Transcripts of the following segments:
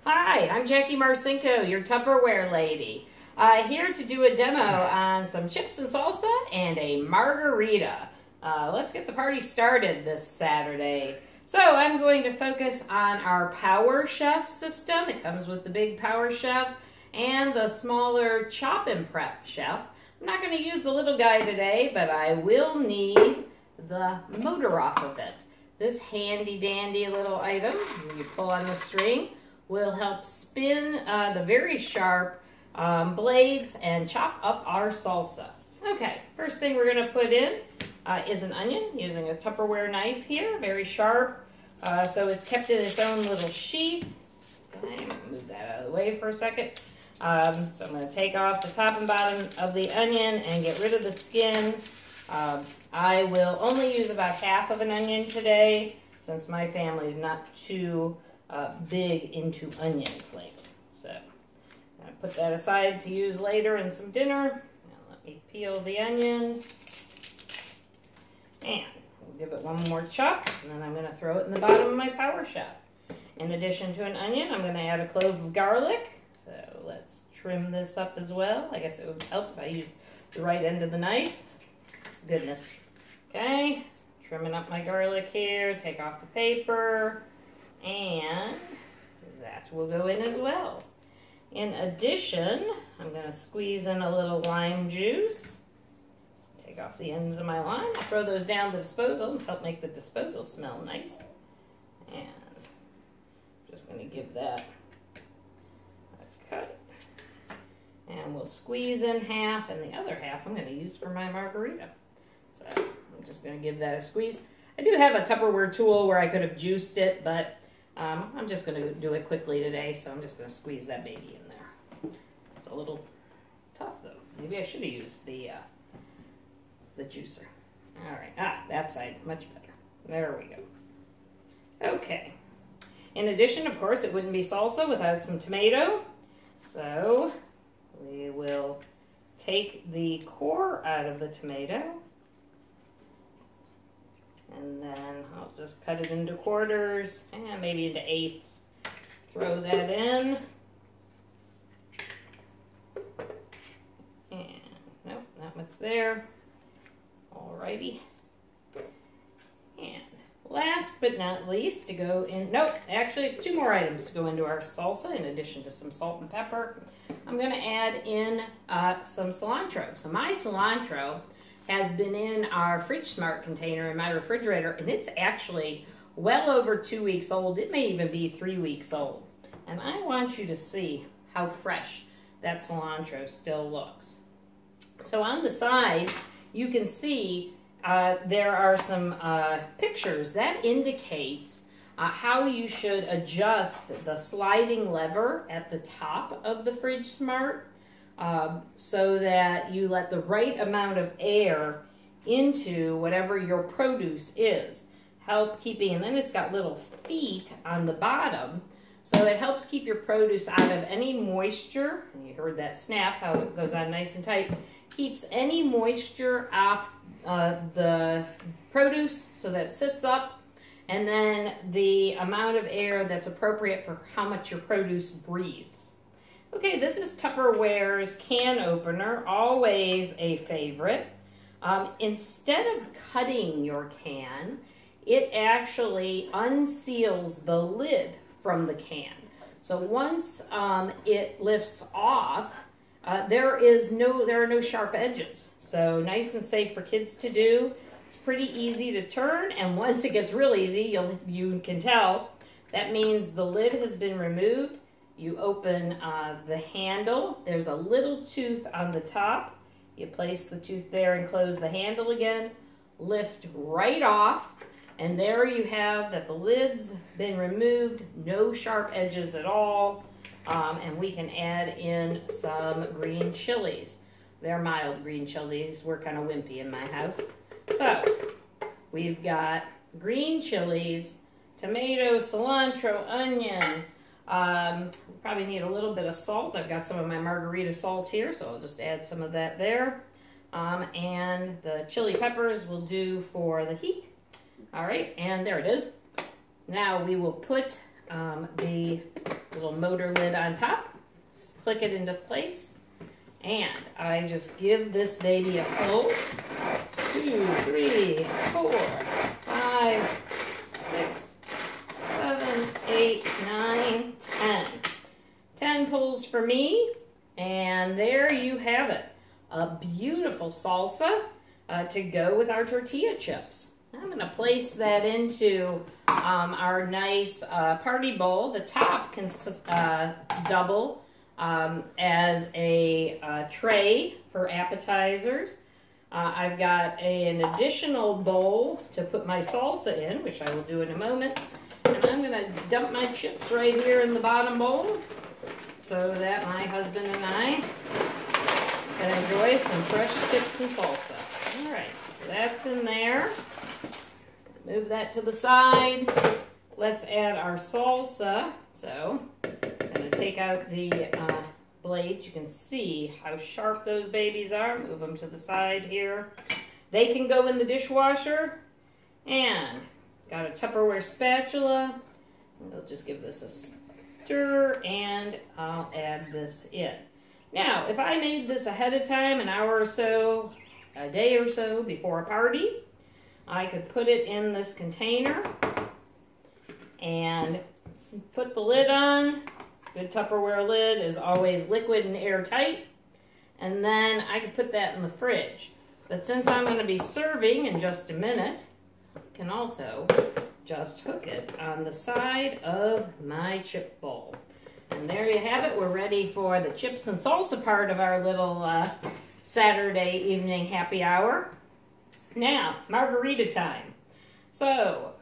Hi, I'm Jackie Marcinko, your Tupperware lady. Here to do a demo on some chips and salsa and a margarita. Let's get the party started this Saturday. So I'm going to focus on our Power Chef system. It comes with the big Power Chef and the smaller Chop and Prep Chef. I'm not going to use the little guy today, but I will need the motor off of it. This handy dandy little item, you pull on the string, will help spin the very sharp blades and chop up our salsa. Okay, first thing we're going to put in is an onion using a Tupperware knife here, very sharp, so it's kept in its own little sheath. Okay, I'm going to move that out of the way for a second. So I'm going to take off the top and bottom of the onion and get rid of the skin. I will only use about half of an onion today since my family is not too big into onion flavor. So I'm going to put that aside to use later in some dinner. Now let me peel the onion. And we'll give it one more chop, and then I'm going to throw it in the bottom of my Power Chef. In addition to an onion, I'm going to add a clove of garlic. So let's trim this up as well. I guess it would help if I used the right end of the knife. Goodness. Okay, trimming up my garlic here, take off the paper, and that will go in as well. In addition, I'm going to squeeze in a little lime juice. Take off the ends of my lime, throw those down the disposal, help make the disposal smell nice. And just going to give that a cut. And we'll squeeze in half, and the other half I'm going to use for my margarita. So I'm just going to give that a squeeze. I do have a Tupperware tool where I could have juiced it, but I'm just going to do it quickly today, so I'm just going to squeeze that baby in there. It's a little tough, though. Maybe I should have used the juicer. All right. That side, much better. There we go. Okay. In addition, of course, it wouldn't be salsa without some tomato. So we will take the core out of the tomato. And then I'll just cut it into quarters and maybe into eighths. Throw that in. And nope, not much there. Alrighty. And last but not least to go in, nope, actually two more items to go into our salsa in addition to some salt and pepper. I'm going to add in some cilantro. So my cilantro has been in our Fridge Smart container in my refrigerator, and it's actually well over 2 weeks old. It may even be 3 weeks old. And I want you to see how fresh that cilantro still looks. So on the side, you can see there are some pictures that indicates how you should adjust the sliding lever at the top of the Fridge Smart so that you let the right amount of air into whatever your produce is. Help keeping, and then it's got little feet on the bottom, so it helps keep your produce out of any moisture. And you heard that snap, how it goes on nice and tight. Keeps any moisture off the produce so that it sits up, and then the amount of air that's appropriate for how much your produce breathes. Okay, this is Tupperware's can opener, always a favorite. Instead of cutting your can, it actually unseals the lid from the can. So once it lifts off, there are no sharp edges. So nice and safe for kids to do. It's pretty easy to turn, and once it gets real easy, you can tell that means the lid has been removed. You open the handle. There's a little tooth on the top. You place the tooth there and close the handle again. Lift right off, and there you have that the lid's been removed. No sharp edges at all. And we can add in some green chilies. They're mild green chilies. We're kind of wimpy in my house. So we've got green chilies, tomato, cilantro, onion. Probably need a little bit of salt. I've got some of my margarita salt here, so I'll just add some of that there. And the chili peppers will do for the heat. All right, and there it is. Now we will put the little motor lid on top. Click it into place. And I just give this baby a pull. 2, 3, 4, 5, 6, 7, 8, 9, 10. 10 pulls for me. And there you have it. A beautiful salsa to go with our tortilla chips. I'm going to place that into our nice party bowl. The top can double as a tray for appetizers. I've got an additional bowl to put my salsa in, which I will do in a moment. And I'm going to dump my chips right here in the bottom bowl so that my husband and I can enjoy some fresh chips and salsa. All right, so that's in there. Move that to the side. Let's add our salsa. So I'm going to take out the blades. You can see how sharp those babies are. Move them to the side here. They can go in the dishwasher. And got a Tupperware spatula. We'll just give this a stir and I'll add this in. Now, if I made this ahead of time, an hour or so, a day or so before a party, I could put it in this container and put the lid on. Good Tupperware lid is always liquid and airtight. And then I could put that in the fridge. But since I'm going to be serving in just a minute, I can also just hook it on the side of my chip bowl. And there you have it. We're ready for the chips and salsa part of our little Saturday evening happy hour. Now, margarita time. So,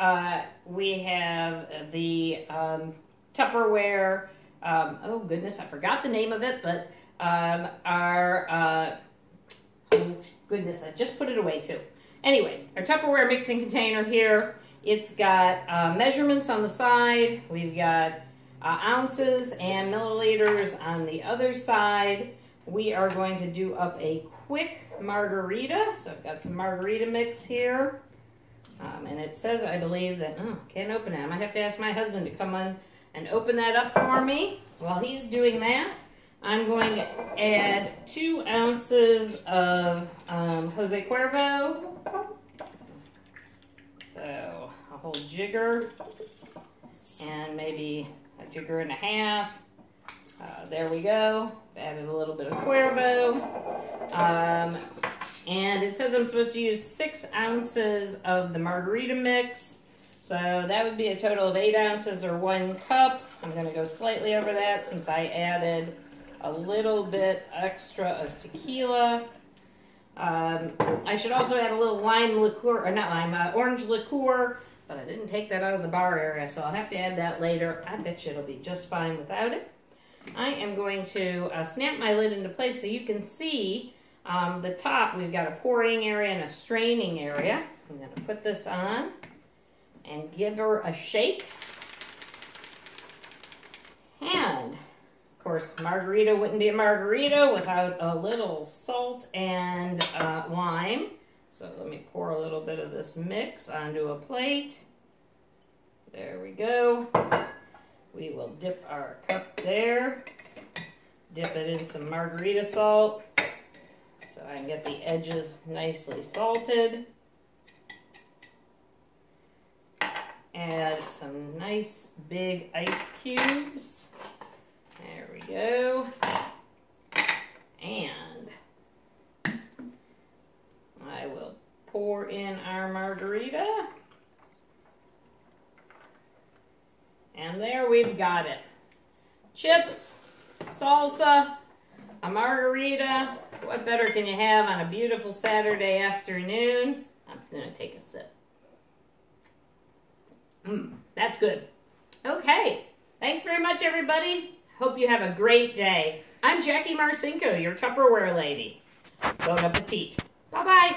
we have the Tupperware, oh goodness, I forgot the name of it, but oh goodness, I just put it away too. Anyway, our Tupperware mixing container here, it's got measurements on the side. We've got ounces and milliliters on the other side. We are going to do up a quick margarita. So I've got some margarita mix here. And it says, I believe that, can't open it. I might have to ask my husband to come on and open that up for me. While he's doing that, I'm going to add 2 ounces of Jose Cuervo. So a whole jigger and maybe a jigger and a half. There we go. Added a little bit of Cuervo. And it says I'm supposed to use 6 ounces of the margarita mix. So that would be a total of 8 ounces or 1 cup. I'm going to go slightly over that since I added a little bit extra of tequila. I should also add a little lime liqueur, or not lime, orange liqueur, but I didn't take that out of the bar area, so I'll have to add that later. I bet you it'll be just fine without it. I am going to snap my lid into place so you can see the top. We've got a pouring area and a straining area. I'm going to put this on and give her a shake. And, of course, margarita wouldn't be a margarita without a little salt and lime. So let me pour a little bit of this mix onto a plate. There we go. We will dip our cup there. Dip it in some margarita salt so I can get the edges nicely salted. Add some nice big ice cubes. There we go. And I will pour in our margarita. And there we've got it. Chips, salsa, a margarita. What better can you have on a beautiful Saturday afternoon? I'm going to take a sip. That's good. Okay. Thanks very much, everybody. Hope you have a great day. I'm Jackie Marcinko, your Tupperware lady. Bon appetit. Bye-bye.